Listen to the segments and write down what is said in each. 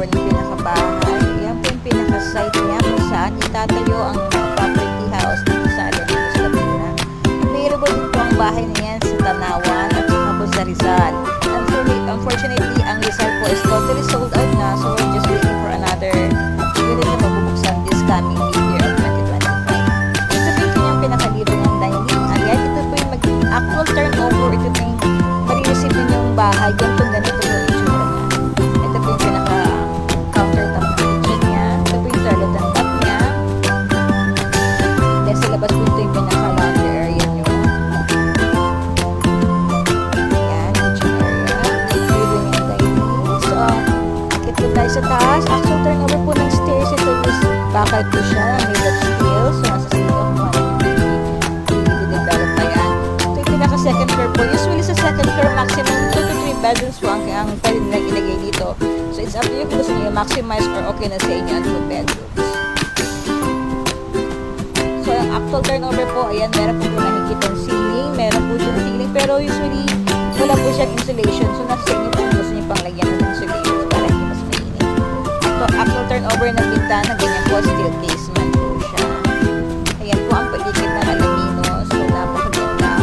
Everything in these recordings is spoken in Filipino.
over ng pinakabahay. Yan po yung pinaka-site niya kung saan itatayo ang property house dito sa Alaminos, Laguna. Available din po ang bahay na yan sa Tanawan at saka po sa Rizal. Unfortunately, ang Rizal po is totally sold out na, so we're just waiting for another unit na mabubuksan this coming year of 2025. Ito po yung kanyang pinakalibre ng dining. Ayan, ito po yung actual turnover. Ito po yung marireceive din yung bahay. Ganito ganito po yung itsura niya. Ito po yung pinaka-countertop ng kitchen niya. Ito po yung toilet and bath niya. Then sa labas po ito yung pinaka-laundry area niyo. Ayan, kitchen area. Ito yung dining. So, akit po tayo sa taas. Actual turnover po ng stairs. Ito is bakal po siya. Made of steel. So, nasa state of mind. I-develop pa yan. Ito yung pinaka-second floor po. Usually sa second floor, maximum 2 to 3 bedrooms po ang pwede nila ilagay dito. So, it's up to you kung gusto nyo maximize or okay na sa inyo ang 2 bedrooms. So, ang actual turnover po, ayan, meron po nakikita ng ceiling, meron po dyan ceiling, pero usually, wala po siyang insulation. So, nasa inyo po kung gusto nyo pang lagyan ng insulation para hindi mas mainit. So, actual turnover ng bintana, ganyan po, steel casement po siya. Ayan po ang paligid ng Alaminos. So, napakaganda.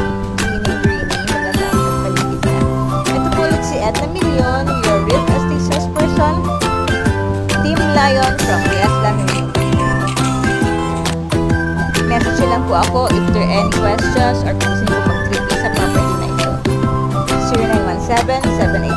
Green, maganda ang paligid niya. Ito po ulit si Edna Million, your real estate salesperson, Team Lion from Rias Lamin. Message lang po ako if there are any questions or kung gusto niyo mag-trip sa property na ito. 0917-78